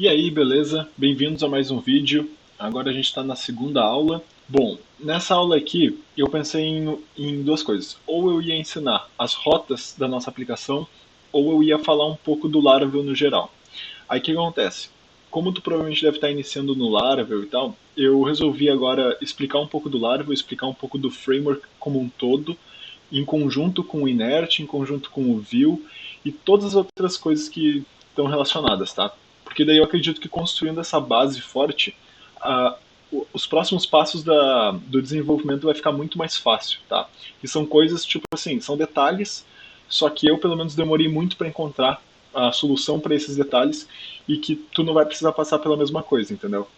E aí, beleza? Bem-vindos a mais um vídeo. Agora a gente está na segunda aula. Bom, nessa aula aqui eu pensei em duas coisas. Ou eu ia ensinar as rotas da nossa aplicação, ou eu ia falar um pouco do Laravel no geral. Aí o que acontece? Como tu provavelmente deve estar iniciando no Laravel e tal, eu resolvi agora explicar um pouco do Laravel, explicar um pouco do framework como um todo, em conjunto com o Inert, em conjunto com o Vue e todas as outras coisas que estão relacionadas, tá? Porque daí eu acredito que construindo essa base forte, a, os próximos passos do desenvolvimento vai ficar muito mais fácil, tá? E são coisas, tipo assim, são detalhes, só que eu pelo menos demorei muito para encontrar a solução para esses detalhes e que tu não vai precisar passar pela mesma coisa, entendeu?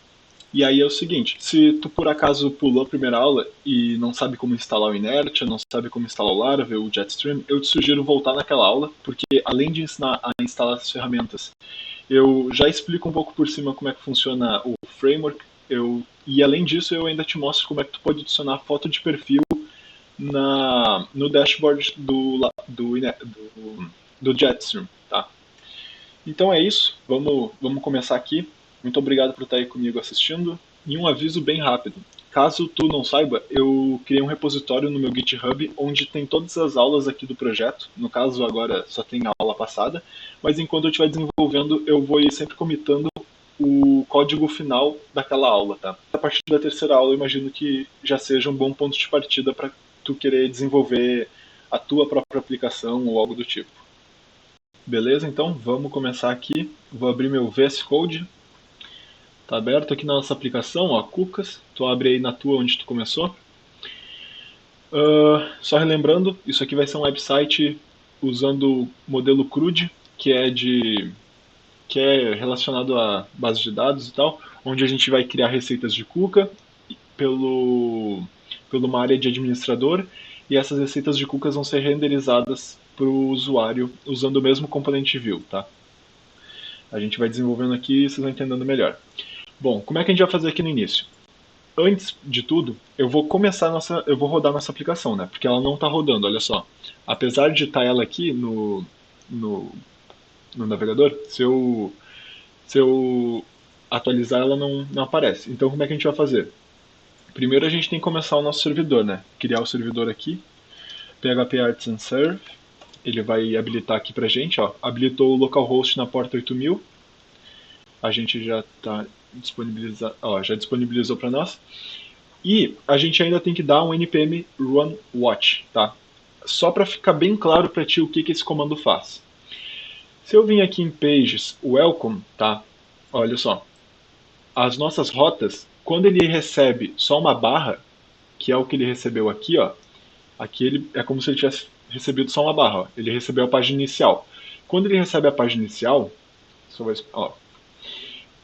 E aí é o seguinte, se tu por acaso pulou a primeira aula e não sabe como instalar o Inert, não sabe como instalar o Laravel, o Jetstream, eu te sugiro voltar naquela aula, porque além de ensinar a instalar as ferramentas, eu já explico um pouco por cima como é que funciona o framework, e além disso eu ainda te mostro como é que tu pode adicionar foto de perfil no dashboard do Jetstream, tá? Então é isso, vamos começar aqui. Muito obrigado por estar aí comigo assistindo. E um aviso bem rápido. Caso tu não saiba, eu criei um repositório no meu GitHub onde tem todas as aulas aqui do projeto. No caso, agora só tem a aula passada, mas enquanto eu estiver desenvolvendo, eu vou ir sempre comitando o código final daquela aula, tá? A partir da terceira aula, eu imagino que já seja um bom ponto de partida para tu querer desenvolver a tua própria aplicação ou algo do tipo. Beleza? Então vamos começar aqui. Vou abrir meu VS Code. Tá aberto aqui na nossa aplicação, ó, Cucas. Tu abre aí na tua onde tu começou. Só relembrando, isso aqui vai ser um website usando o modelo CRUD, que é relacionado a base de dados e tal, onde a gente vai criar receitas de Cuca pelo uma área de administrador, e essas receitas de Cucas vão ser renderizadas para o usuário usando o mesmo componente Vue, tá? A gente vai desenvolvendo aqui e vocês vão entendendo melhor. Bom, como é que a gente vai fazer aqui no início? Antes de tudo, eu vou rodar nossa aplicação, né? Porque ela não está rodando, olha só. Apesar de estar ela aqui no, no navegador, se eu atualizar ela não aparece. Então como é que a gente vai fazer? Primeiro a gente tem que começar o nosso servidor, né? Criar o servidor aqui, php arts and serve, ele vai habilitar aqui pra gente, ó. Habilitou o localhost na porta 8000, a gente já está disponibilizado, ó, já disponibilizou para nós. E a gente ainda tem que dar um npm run watch, tá? Só para ficar bem claro para ti o que esse comando faz. Se eu vim aqui em pages welcome, tá? Olha só, as nossas rotas, quando ele recebe só uma barra, que é o que ele recebeu aqui, ó, aqui ele é como se ele tivesse recebido só uma barra, ó. Ele recebeu a página inicial. Quando ele recebe a página inicial, ó,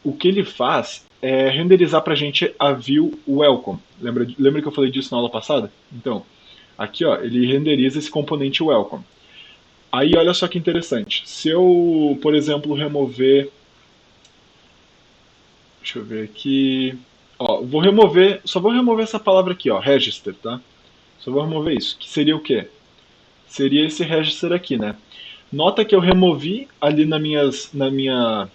o que ele faz é renderizar pra gente a view welcome. Lembra que eu falei disso na aula passada? Então, aqui ó, ele renderiza esse componente welcome. Aí olha só que interessante. Se eu, por exemplo, remover. Deixa eu ver aqui. Ó, só vou remover essa palavra aqui, ó, register, tá? Só vou remover isso. Que seria o quê? Seria esse register aqui, né? Nota que eu removi ali na minha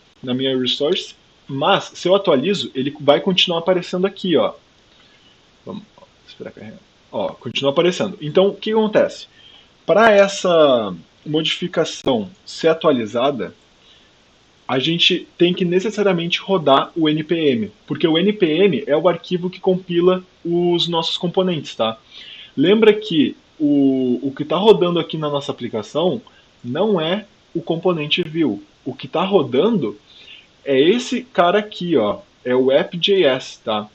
resource, mas se eu atualizo, ele vai continuar aparecendo aqui, ó. Vamos esperar carregar. Ó, continua aparecendo. Então, o que acontece? Para essa modificação ser atualizada, a gente tem que necessariamente rodar o npm, porque o npm é o arquivo que compila os nossos componentes, tá? Lembra que o que está rodando aqui na nossa aplicação não é o componente Vue. O que está rodando é esse cara aqui, ó. É o app.js, tá?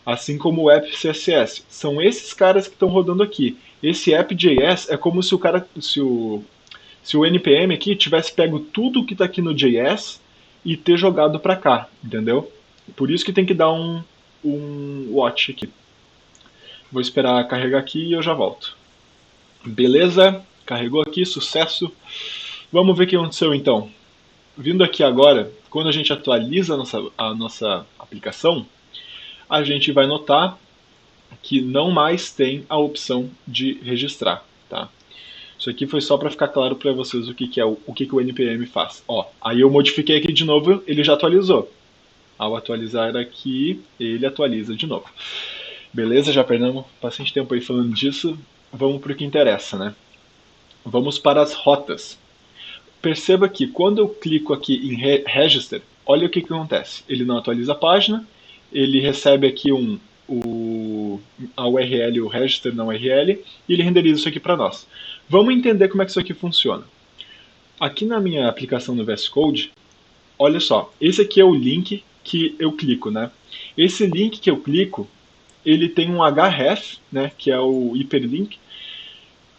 Assim como o app CSS. São esses caras que estão rodando aqui. Esse app.js é como se o cara, se o npm aqui tivesse pego tudo que está aqui no JS e ter jogado para cá, entendeu? Por isso que tem que dar um watch aqui. Vou esperar carregar aqui e eu já volto. Beleza? Carregou aqui, sucesso. Vamos ver o que aconteceu então. Vindo aqui agora, quando a gente atualiza a nossa aplicação, a gente vai notar que não mais tem a opção de registrar, tá? Isso aqui foi só para ficar claro para vocês o que é o que o npm faz. Ó, aí eu modifiquei aqui de novo, ele já atualizou. Ao atualizar aqui, ele atualiza de novo. Beleza? Já perdemos bastante tempo aí falando disso. Vamos para o que interessa, né? Vamos para as rotas. Perceba que quando eu clico aqui em Register, olha o que acontece. Ele não atualiza a página, ele recebe aqui a URL, o Register na URL, e ele renderiza isso aqui para nós. Vamos entender como é que isso aqui funciona. Aqui na minha aplicação no VS Code, olha só, esse aqui é o link que eu clico, né? Esse link que eu clico, ele tem um href, né, que é o hiperlink,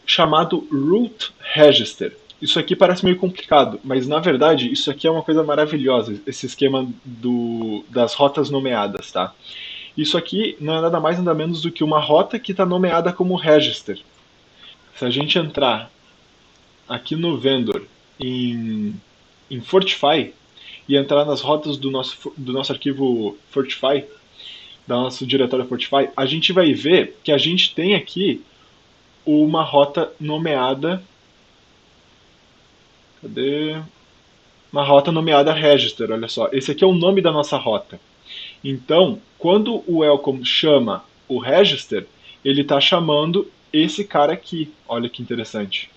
chamado root register. Isso aqui parece meio complicado, mas na verdade isso aqui é uma coisa maravilhosa, esse esquema das rotas nomeadas, tá? Isso aqui não é nada mais nada menos do que uma rota que está nomeada como register. Se a gente entrar aqui no vendor em Fortify e entrar nas rotas do nosso arquivo Fortify, do nosso diretório Fortify, a gente vai ver que a gente tem aqui uma rota nomeada. Cadê? Uma rota nomeada register, olha só. Esse aqui é o nome da nossa rota. Então, quando o welcome chama o register, ele está chamando esse cara aqui. Olha que interessante.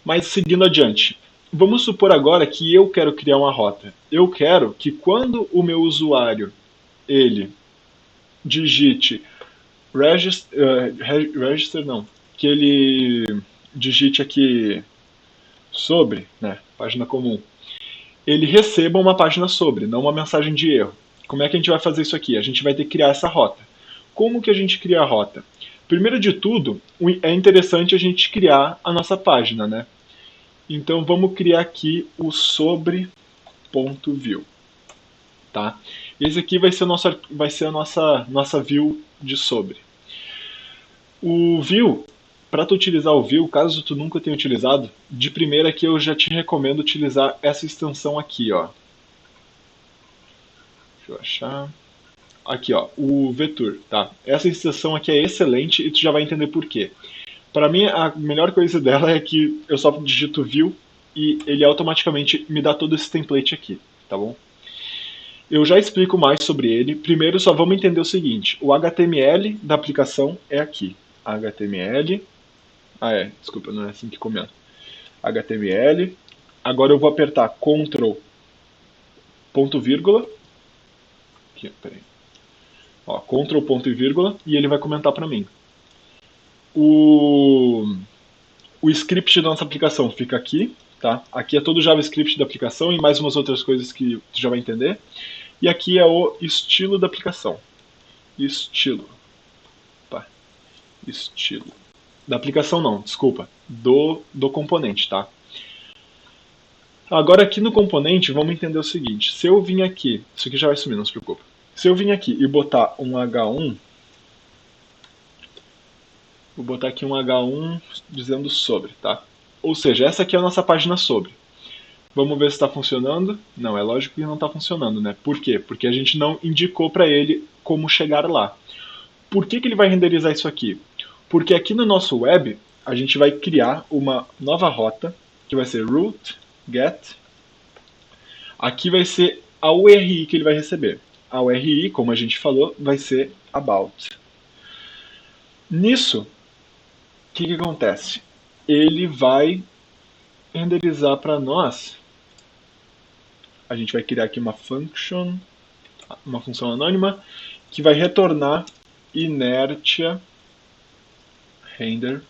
Mas seguindo adiante, vamos supor agora que eu quero criar uma rota. Eu quero que quando o meu usuário ele digite register não, que ele digite aqui sobre, né, página comum, ele receba uma página sobre, não uma mensagem de erro. Como é que a gente vai fazer isso aqui? A gente vai ter que criar essa rota. Como que a gente cria a rota? Primeiro de tudo, é interessante a gente criar a nossa página, né? Então vamos criar aqui o sobre.view, tá? Esse aqui vai ser a nossa view de sobre. O view, para tu utilizar o view, caso tu nunca tenha utilizado, de primeira aqui eu já te recomendo utilizar essa extensão aqui, ó. Deixa eu achar. Aqui, ó, o Vector, tá? Essa extensão aqui é excelente e tu já vai entender por quê. Para mim, a melhor coisa dela é que eu só digito view e ele automaticamente me dá todo esse template aqui, tá bom? Eu já explico mais sobre ele. Primeiro, só vamos entender o seguinte: o HTML da aplicação é aqui. HTML. Desculpa, não é assim que começa. HTML. Agora eu vou apertar Ctrl ponto vírgula. Aqui, peraí. Ó, Ctrl ponto e vírgula e ele vai comentar para mim. O script da nossa aplicação fica aqui, tá? Aqui é todo o JavaScript da aplicação e mais umas outras coisas que tu já vai entender. E aqui é o estilo da aplicação. Estilo. Opa. Estilo. Da aplicação não, desculpa. Do componente, tá? Agora aqui no componente, vamos entender o seguinte. Se eu vim aqui, isso aqui já vai sumir, não se preocupe. Se eu vim aqui e botar um H1, vou botar aqui um H1 dizendo sobre, tá? Ou seja, essa aqui é a nossa página sobre. Vamos ver se está funcionando. Não, é lógico que não está funcionando, né? Por quê? Porque a gente não indicou para ele como chegar lá. Por que ele vai renderizar isso aqui? Porque aqui no nosso web, a gente vai criar uma nova rota, que vai ser root get. Aqui vai ser a URI que ele vai receber. A URI, como a gente falou, vai ser about. Nisso, o que acontece? Ele vai renderizar para nós. A gente vai criar aqui uma function, uma função anônima, que vai retornar inertia render.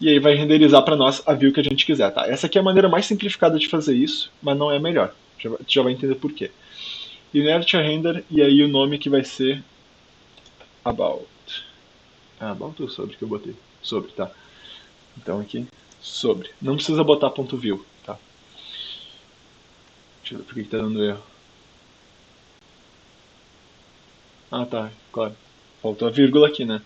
E aí vai renderizar para nós a view que a gente quiser, tá? Essa aqui é a maneira mais simplificada de fazer isso, mas não é a melhor. Já vai entender por quê. Inertia render, e aí o nome que vai ser about. About ou sobre que eu botei? Sobre, tá? Então aqui, sobre. Não precisa botar ponto .view, tá? Deixa eu ver por que tá dando erro. Ah, tá, claro. Faltou a vírgula aqui, né?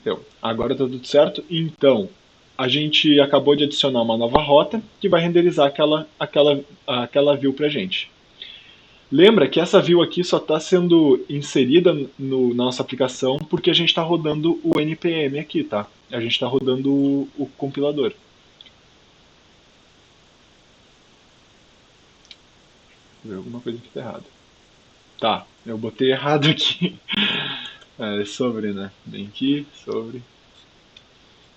Então, agora tá tudo certo. Então, a gente acabou de adicionar uma nova rota que vai renderizar aquela view pra gente. Lembra que essa view aqui só está sendo inserida na nossa aplicação porque a gente está rodando o npm aqui, tá? A gente está rodando o compilador. ver alguma coisa que tá errada. Tá, eu botei errado aqui. É sobre, né? Vem aqui, sobre.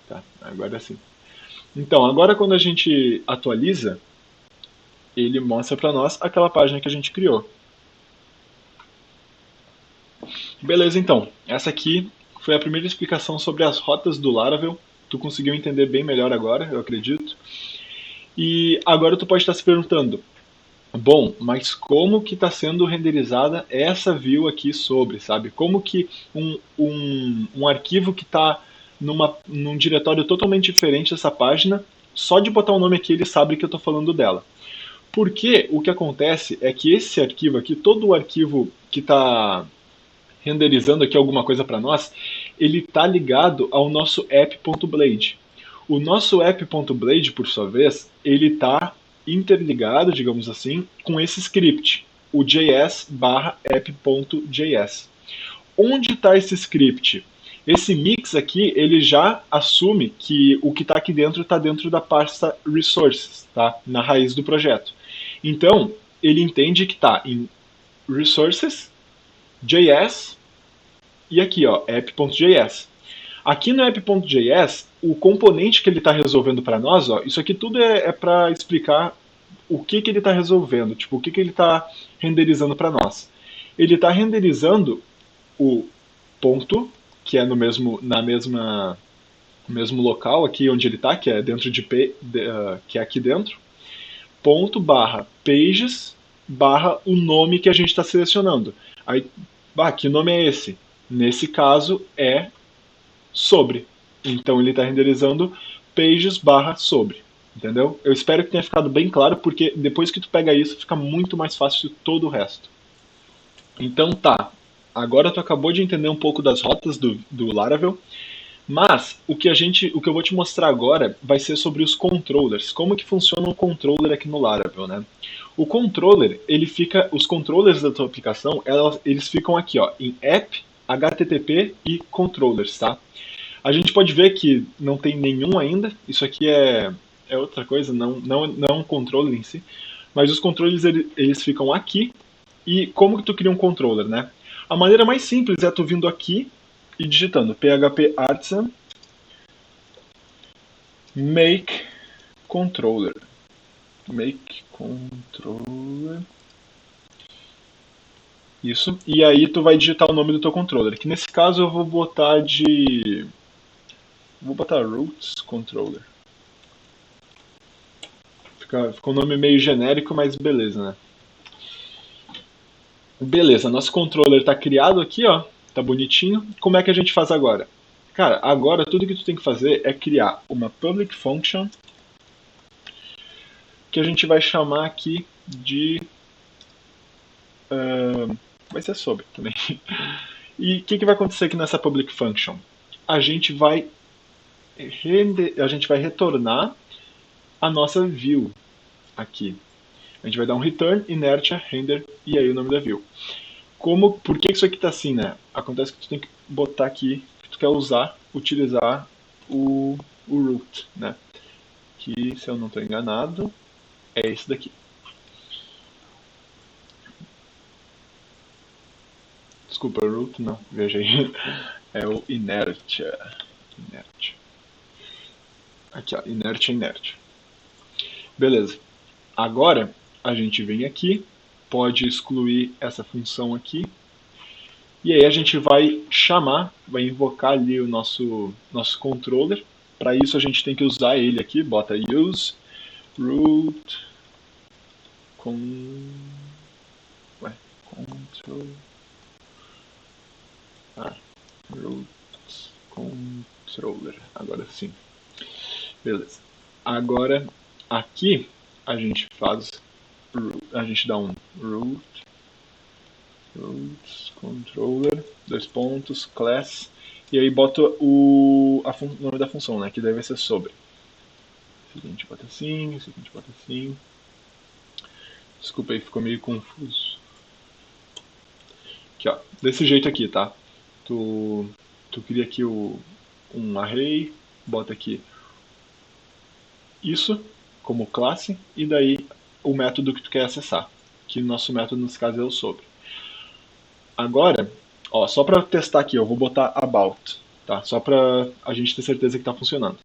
Tá, agora sim. Então, agora quando a gente atualiza, ele mostra para nós aquela página que a gente criou. Beleza, então. Essa aqui foi a primeira explicação sobre as rotas do Laravel. Tu conseguiu entender bem melhor agora, eu acredito. E agora tu pode estar se perguntando, bom, mas como que está sendo renderizada essa view aqui sobre, sabe? Como que um arquivo que está num diretório totalmente diferente dessa página, só de botar o nome aqui ele sabe que eu estou falando dela. Porque o que acontece é que esse arquivo aqui, todo o arquivo que está renderizando aqui alguma coisa para nós, ele está ligado ao nosso app.blade. O nosso app.blade, por sua vez, ele está interligado, digamos assim, com esse script, o js/app.js. Onde está esse script? Esse mix aqui, ele já assume que o que está aqui dentro está dentro da pasta resources, tá? Na raiz do projeto. Então, ele entende que está em resources, JS e aqui, ó, app.js. Aqui no app.js, o componente que ele está resolvendo para nós, ó, isso aqui tudo é para explicar o que ele está resolvendo, tipo, o que ele está renderizando para nós. Ele está renderizando o ponto, que é no mesmo local aqui onde ele está, que é dentro que é aqui dentro, ponto barra pages barra o nome que a gente está selecionando. Aí, que nome é esse? Nesse caso é sobre. Então ele está renderizando pages barra sobre. Entendeu? Eu espero que tenha ficado bem claro, porque depois que tu pega isso, fica muito mais fácil todo o resto. Então tá. Agora tu acabou de entender um pouco das rotas do Laravel, mas o que eu vou te mostrar agora vai ser sobre os controllers. Como que funciona um controller aqui no Laravel, né? O controller, os controllers da tua aplicação, eles ficam aqui, ó, em app, HTTP e controllers, tá? A gente pode ver que não tem nenhum ainda. Isso aqui é outra coisa, não é um controller em si. Mas os controles eles ficam aqui. E como que tu cria um controller, né? A maneira mais simples é tu vindo aqui e digitando php artisan make controller. Make controller. Isso. E aí tu vai digitar o nome do teu controller. Que nesse caso eu vou botar de. Vou botar roots controller. Fica um nome meio genérico, mas beleza, né? Beleza, nosso controller está criado aqui, ó. Tá bonitinho. Como é que a gente faz agora? Cara, agora tudo que tu tem que fazer é criar uma public function que a gente vai chamar aqui de vai ser sobre também. E o que vai acontecer aqui nessa public function? A gente vai a gente vai retornar a nossa view aqui. A gente vai dar um return, inertia, render e aí o nome da view. Por que isso aqui está assim, né? Acontece que tu tem que botar aqui que tu quer utilizar o root, né? Que, se eu não estou enganado, é esse daqui. Desculpa, root não, veja aí. É o inertia. Inertia. Aqui, ó, inertia. Beleza. Agora, a gente vem aqui, pode excluir essa função aqui, e aí a gente vai invocar ali o nosso controller. Para isso a gente tem que usar ele aqui, bota use root com control root controller. Agora sim. Beleza. Agora aqui a gente dá um root controller, dois pontos, class, e aí bota o nome da função, né? Que deve ser sobre. Esse aqui a gente bota assim, esse aqui a gente bota assim. Desculpa aí, ficou meio confuso. Aqui, ó, desse jeito aqui, tá? Tu cria aqui um array, bota aqui isso como classe, e daí o método que tu quer acessar. que nosso método nesse caso é o sobre. Agora, ó, só para testar aqui, eu vou botar about, tá? Só para a gente ter certeza que está funcionando.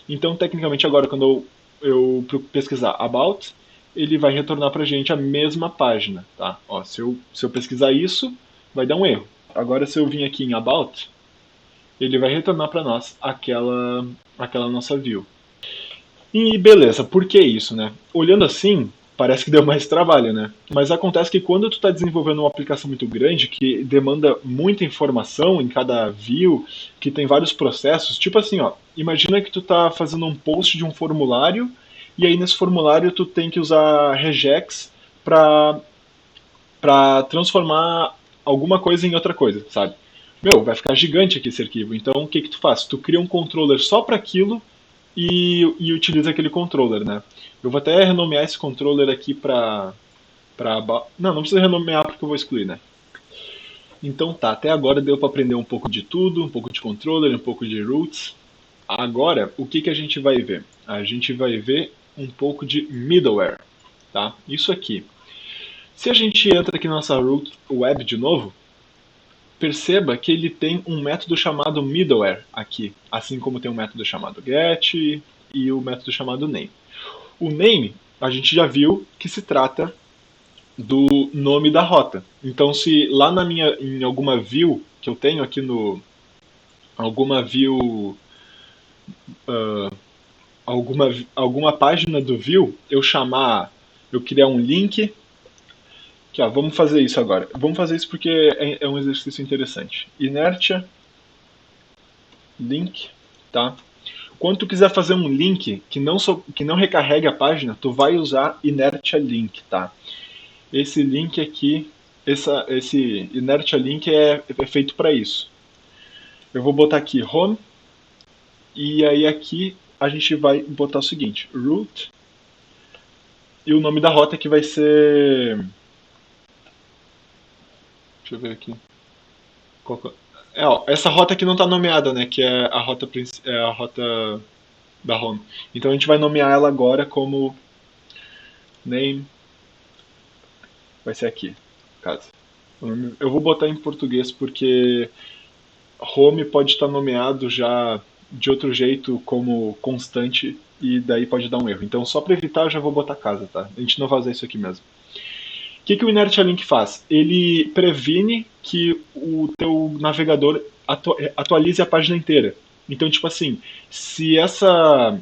Então, tecnicamente, agora quando eu pesquisar about, ele vai retornar para a gente a mesma página, tá? Ó, se eu pesquisar isso, vai dar um erro. Agora, se eu vim aqui em about, ele vai retornar para nós aquela nossa view. E beleza, por que isso, né? Olhando assim, parece que deu mais trabalho, né? Mas acontece que quando tu está desenvolvendo uma aplicação muito grande, que demanda muita informação em cada view, que tem vários processos, tipo assim, ó, imagina que tu está fazendo um post de um formulário, e aí nesse formulário tu tem que usar regex para transformar alguma coisa em outra coisa, sabe? Meu, vai ficar gigante aqui esse arquivo. Então, o que que tu faz? Tu cria um controller só para aquilo e utiliza aquele controller, né? Eu vou até renomear esse controller aqui não precisa renomear porque eu vou excluir, né? Então tá, até agora deu para aprender um pouco de tudo, um pouco de controller, um pouco de roots. Agora, o que que a gente vai ver? A gente vai ver um pouco de middleware, tá? Isso aqui. Se a gente entra aqui na nossa root web de novo, perceba que ele tem um método chamado middleware aqui, assim como tem um método chamado get e o método chamado name. O name, a gente já viu que se trata do nome da rota. Então, se lá em alguma view que eu tenho aqui no alguma view alguma página do view, eu criar um link que, ó, vamos fazer isso agora. Vamos fazer isso porque é um exercício interessante. Inertia link, tá? Quando tu quiser fazer um link que não recarregue a página, tu vai usar inertia link, tá? Esse link aqui, esse inertia link é feito para isso. Eu vou botar aqui home e aí aqui a gente vai botar o seguinte, root e o nome da rota que vai ser, deixa eu ver aqui. Ó, essa rota aqui não está nomeada, né? Que é a rota da home. Então a gente vai nomear ela agora como name. Vai ser aqui, caso. Eu vou botar em português porque home pode estar nomeado já de outro jeito como constante e daí pode dar um erro. Então só para evitar eu já vou botar casa, tá? A gente não vai usar isso aqui mesmo. O que o Inertia Link faz? Ele previne que o teu navegador atualize a página inteira. Então, tipo assim, se essa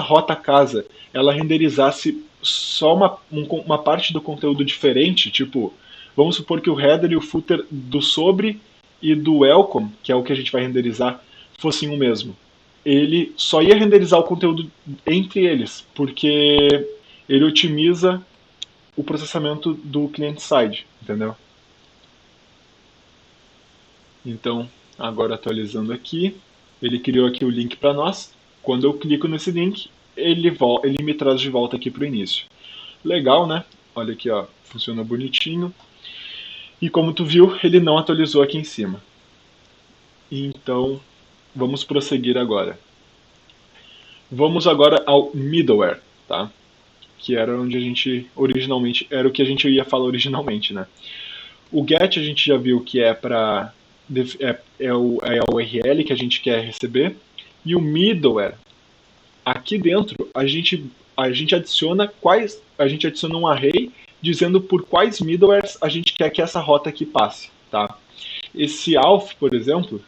rota casa ela renderizasse só uma parte do conteúdo diferente, tipo, vamos supor que o header e o footer do sobre e do welcome, que é o que a gente vai renderizar, fossem o mesmo. Ele só ia renderizar o conteúdo entre eles, porque ele otimiza o processamento do client-side, entendeu? Então, agora atualizando aqui, ele criou aqui o link para nós. Quando eu clico nesse link, ele me traz de volta aqui para o início. Legal, né? Olha aqui, ó, funciona bonitinho. E como tu viu, ele não atualizou aqui em cima. Então, vamos prosseguir agora. Vamos agora ao middleware, tá? Que era onde a gente originalmente era o que a gente ia falar originalmente, né? O get a gente já viu que é a URL que a gente quer receber e o middleware aqui dentro a gente adiciona um array dizendo por quais middlewares a gente quer que essa rota aqui passe, tá? Esse auth, por exemplo,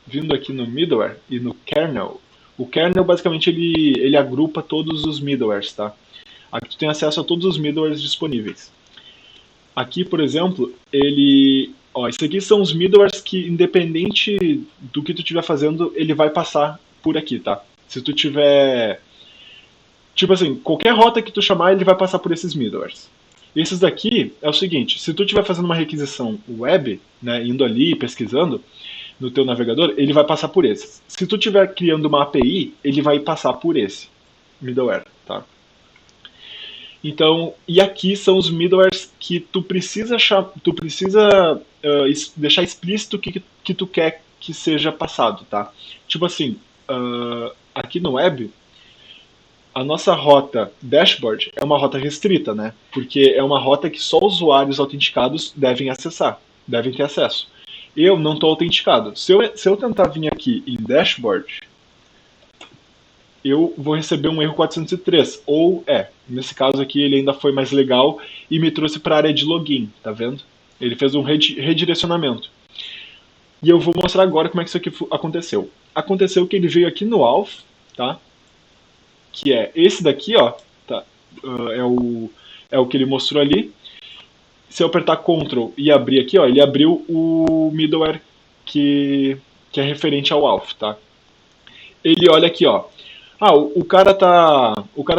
vindo aqui no middleware e no kernel, o kernel basicamente ele agrupa todos os middlewares, tá? Aqui tu tem acesso a todos os middlewares disponíveis. Aqui, por exemplo, isso aqui são os middlewares que, independente do que tu estiver fazendo, ele vai passar por aqui, tá? Se tu tiver, tipo assim, qualquer rota que tu chamar, ele vai passar por esses middlewares. Esses daqui é o seguinte, se tu estiver fazendo uma requisição web, né, indo ali, pesquisando no teu navegador, ele vai passar por esses. Se tu estiver criando uma API, ele vai passar por esse middleware, tá? Então, e aqui são os middlewares que tu precisa deixar explícito que tu quer que seja passado, tá? Tipo assim, aqui no web, a nossa rota dashboard é uma rota restrita, né? Porque é uma rota que só usuários autenticados devem acessar, devem ter acesso. Eu não estou autenticado. Se eu tentar vir aqui em dashboard, eu vou receber um erro 403. Ou nesse caso aqui ele ainda foi mais legal e me trouxe para a área de login, tá vendo? Ele fez um redirecionamento. E eu vou mostrar agora como é que isso aqui aconteceu. Aconteceu que ele veio aqui no auth, tá? Que é esse daqui, ó, tá? É o que ele mostrou ali. Se eu apertar Ctrl e abrir aqui, ó, ele abriu o middleware que é referente ao auth, tá? Ele olha aqui, ó. Ah, o cara tá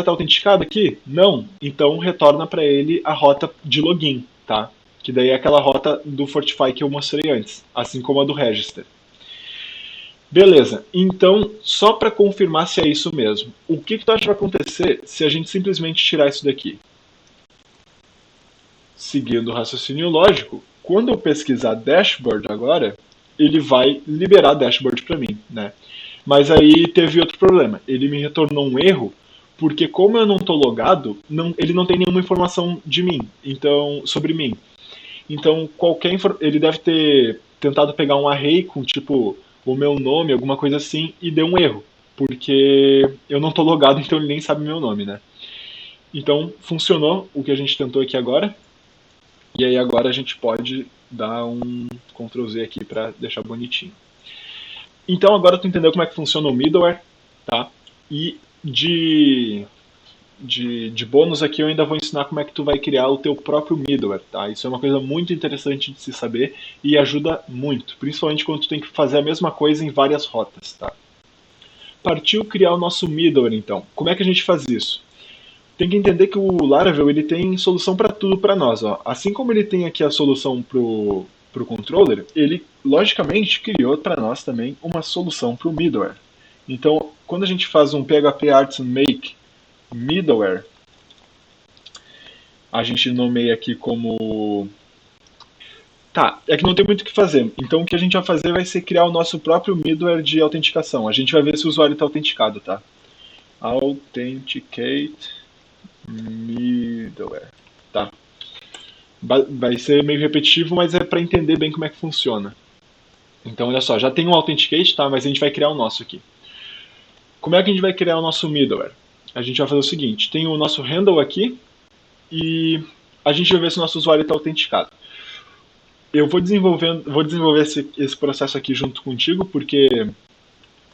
autenticado aqui? Não. Então retorna para ele a rota de login, tá? Que daí é aquela rota do Fortify que eu mostrei antes, assim como a do Register. Beleza, então, só para confirmar se é isso mesmo, o que tu acha que vai acontecer se a gente simplesmente tirar isso daqui? Seguindo o raciocínio lógico, quando eu pesquisar dashboard agora, ele vai liberar dashboard para mim, né? Mas aí teve outro problema, ele me retornou um erro, porque como eu não estou logado, ele não tem nenhuma informação de mim, então sobre mim. Então, ele deve ter tentado pegar um array com tipo o meu nome, alguma coisa assim, e deu um erro, porque eu não estou logado, então ele nem sabe meu nome, né? Então, funcionou o que a gente tentou aqui agora, e aí agora a gente pode dar um Ctrl Z aqui para deixar bonitinho. Então agora tu entendeu como é que funciona o middleware, tá? E de bônus aqui eu ainda vou ensinar como é que tu vai criar o teu próprio middleware, tá? Isso é uma coisa muito interessante de se saber e ajuda muito, principalmente quando tu tem que fazer a mesma coisa em várias rotas, tá? Partiu criar o nosso middleware então. Como é que a gente faz isso? Tem que entender que o Laravel ele tem solução para tudo para nós, ó. Assim como ele tem aqui a solução pro controller, ele logicamente criou para nós também uma solução para o middleware. Então, quando a gente faz um PHP Artisan Make middleware, a gente nomeia aqui como. Tá, é que não tem muito o que fazer. Então o que a gente vai fazer vai ser criar o nosso próprio middleware de autenticação. A gente vai ver se o usuário está autenticado, tá? Authenticate middleware. Tá. Vai ser meio repetitivo, mas é para entender bem como é que funciona. Então olha só, já tem um authenticate, tá? Mas a gente vai criar o nosso aqui. Como é que a gente vai criar o nosso middleware? A gente vai fazer o seguinte, tem o nosso handle aqui e a gente vai ver se o nosso usuário está autenticado. Eu vou desenvolver esse processo aqui junto contigo, porque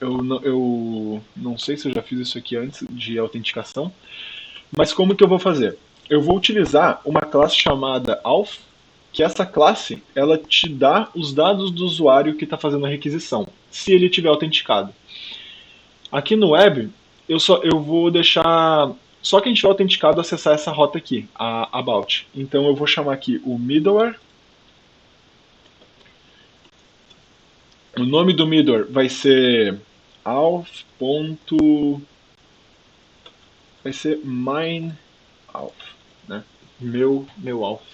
eu não sei se eu já fiz isso aqui antes de autenticação, mas como que eu vou fazer? Eu vou utilizar uma classe chamada auth, que essa classe ela te dá os dados do usuário que está fazendo a requisição, se ele tiver autenticado. Aqui no web, eu vou deixar só quem tiver autenticado acessar essa rota aqui, a about. Então eu vou chamar aqui o middleware. O nome do middleware vai ser auth. Vai ser mine auth, né? Meu auth,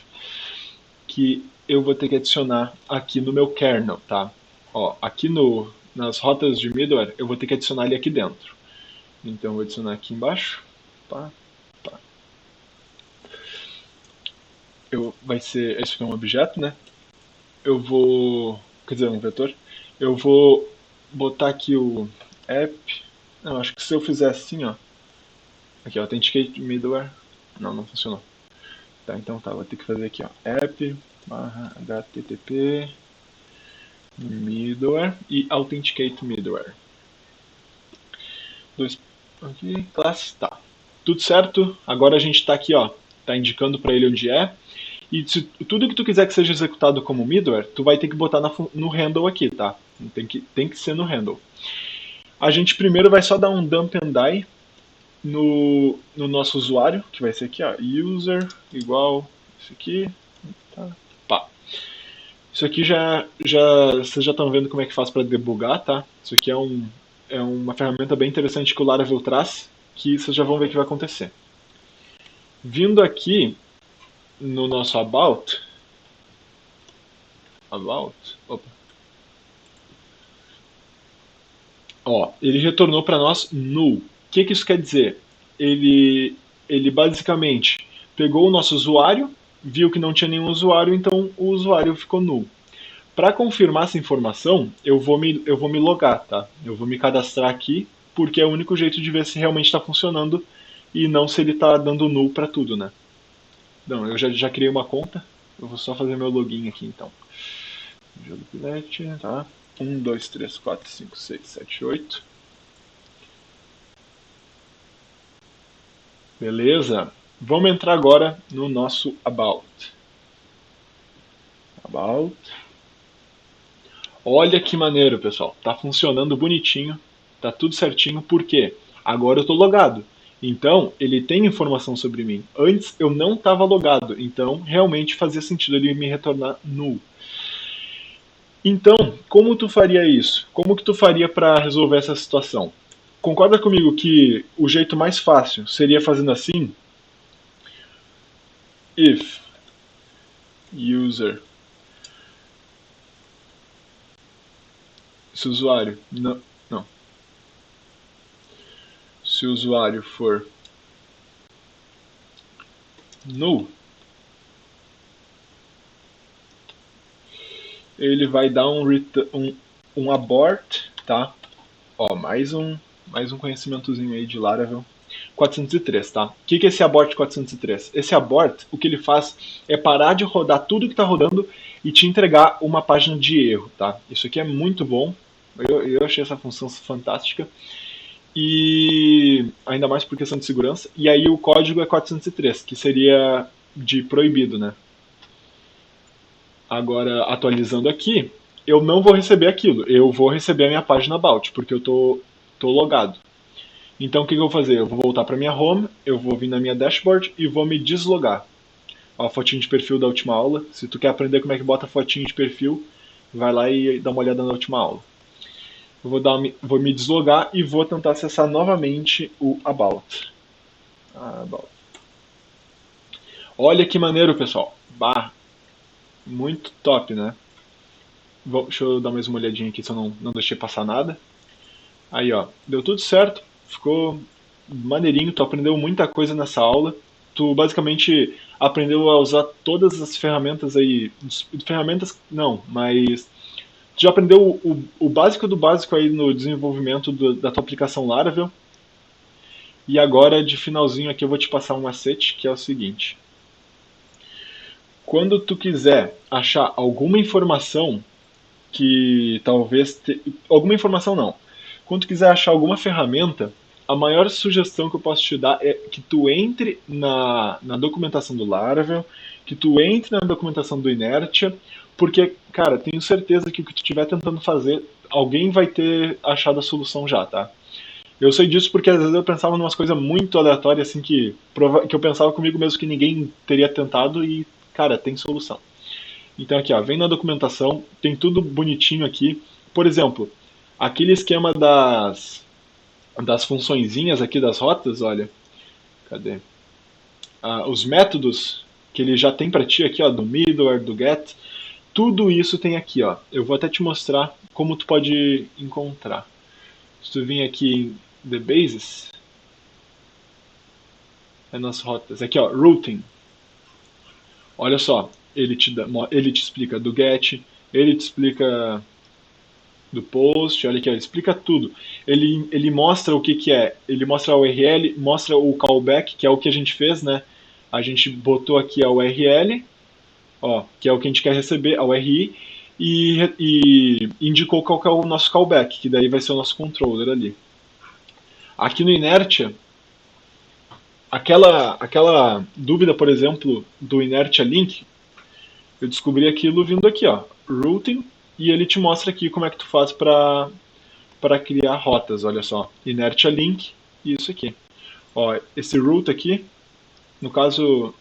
que eu vou ter que adicionar aqui no meu kernel, tá? Ó, aqui nas rotas de middleware eu vou ter que adicionar ele aqui dentro. Então eu vou adicionar aqui embaixo. Pá, pá. Esse aqui é um objeto, né? Quer dizer, um vetor. Eu vou botar aqui o app. Não, acho que se eu fizer assim, ó. Aqui, ó, authenticate middleware. Não funcionou. Tá, então tá, vou ter que fazer aqui, ó. app/http middleware e authenticate middleware. Aqui, classe, tá. Tudo certo? Agora a gente tá aqui, ó. Tá indicando para ele onde é. E tudo que tu quiser que seja executado como middleware, tu vai ter que botar no handle aqui, tá? Tem que ser no handle. A gente primeiro vai só dar um dump and die no nosso usuário, que vai ser aqui, ó, user igual isso aqui, tá? Pá. Isso aqui vocês já estão vendo como é que faz para debugar, tá? Isso aqui é uma ferramenta bem interessante que o Laravel traz, que vocês já vão ver o que vai acontecer. Vindo aqui no nosso about, opa. Ó, ele retornou para nós null. O que isso quer dizer? ele basicamente pegou o nosso usuário, viu que não tinha nenhum usuário, então o usuário ficou nulo. Para confirmar essa informação, eu vou me logar, tá? Eu vou me cadastrar aqui, porque é o único jeito de ver se realmente está funcionando e não se ele está dando null para tudo, né? Não, eu já criei uma conta, eu vou só fazer meu login aqui então. Jogo tá? 1, 2, 3, 4, 5, 6, 7, 8. Beleza? Vamos entrar agora no nosso About. About. Olha que maneiro, pessoal. Tá funcionando bonitinho, tá tudo certinho. Por quê? Agora eu tô logado. Então, ele tem informação sobre mim. Antes eu não estava logado, então realmente fazia sentido ele me retornar null. Então, como tu faria isso? Como que tu faria para resolver essa situação? Concorda comigo que o jeito mais fácil seria fazendo assim? If user, se o usuário não, se o usuário for null, ele vai dar um abort, tá? Ó, mais um conhecimentozinho aí de Laravel. 403, tá? O que é esse abort 403? Esse abort, o que ele faz é parar de rodar tudo que está rodando e te entregar uma página de erro, tá? Isso aqui é muito bom. Eu achei essa função fantástica. E ainda mais por questão de segurança. E aí o código é 403, que seria de proibido, né? Agora, atualizando aqui, eu não vou receber aquilo. Eu vou receber a minha página about, porque eu tô logado. Então, o que eu vou fazer? Eu vou voltar para minha home, eu vou vir na minha dashboard e vou me deslogar. Ó, a fotinho de perfil da última aula. Se tu quer aprender como é que bota fotinho de perfil, vai lá e dá uma olhada na última aula. Eu vou me deslogar e vou tentar acessar novamente o About. About. Olha que maneiro, pessoal. Bah, muito top, né? Deixa eu dar mais uma olhadinha aqui se eu não deixei passar nada. Aí, ó, deu tudo certo. Ficou maneirinho, tu aprendeu muita coisa nessa aula. Tu basicamente aprendeu a usar todas as ferramentas aí. Ferramentas não, mas tu já aprendeu o básico do básico aí no desenvolvimento da tua aplicação Laravel. E agora, de finalzinho aqui, eu vou te passar um macete que é o seguinte. Quando tu quiser achar alguma informação que talvez... Alguma informação não. Quando tu quiser achar alguma ferramenta, a maior sugestão que eu posso te dar é que tu entre na documentação do Laravel, que tu entre na documentação do Inertia, porque, cara, tenho certeza que o que tu estiver tentando fazer, alguém vai ter achado a solução já, tá? Eu sei disso porque às vezes eu pensava em umas coisas muito aleatórias, assim, que eu pensava comigo mesmo que ninguém teria tentado e, cara, tem solução. Então aqui, ó, vem na documentação, tem tudo bonitinho aqui. Por exemplo, aquele esquema das funçõezinhas aqui das rotas, olha, cadê? Os métodos que ele já tem para ti aqui, ó, do middleware, do get, tudo isso tem aqui, ó. Eu vou até te mostrar como tu pode encontrar. Se tu vir aqui em The Bases, é nas rotas. Aqui, ó, Routing. Olha só, ele te explica do get, ele te explica do post, olha aqui, ele explica tudo. Ele mostra o que é, ele mostra a URL, mostra o callback, que é o que a gente fez, né? A gente botou aqui a URL, ó, que é o que a gente quer receber, a URI, e indicou qual que é o nosso callback, que daí vai ser o nosso controller ali. Aqui no Inertia, aquela dúvida, por exemplo, do Inertia Link, eu descobri aquilo vindo aqui, ó, routing, e ele te mostra aqui como é que tu faz para criar rotas, olha só, Inertia Link e isso aqui. Ó, esse root aqui, no caso,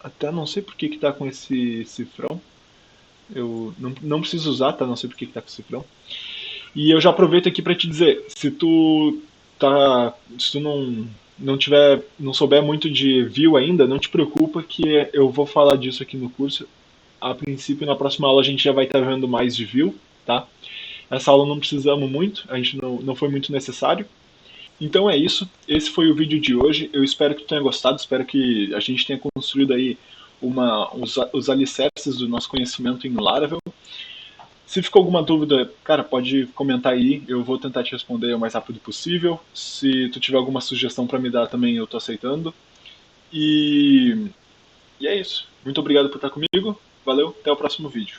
até não sei por que que tá com esse cifrão, eu não preciso usar, tá? Não sei por que que tá com cifrão. E eu já aproveito aqui para te dizer, se tu não souber muito de view ainda, não te preocupa que eu vou falar disso aqui no curso. A princípio, na próxima aula a gente já vai estar vendo mais de view, tá? Essa aula não precisamos muito, a gente não foi muito necessário. Então é isso, esse foi o vídeo de hoje. Eu espero que tu tenha gostado, espero que a gente tenha construído aí os alicerces do nosso conhecimento em Laravel. Se ficou alguma dúvida, cara, pode comentar aí, eu vou tentar te responder o mais rápido possível. Se tu tiver alguma sugestão para me dar também, eu tô aceitando. E, e é isso. Muito obrigado por estar comigo. Valeu, até o próximo vídeo.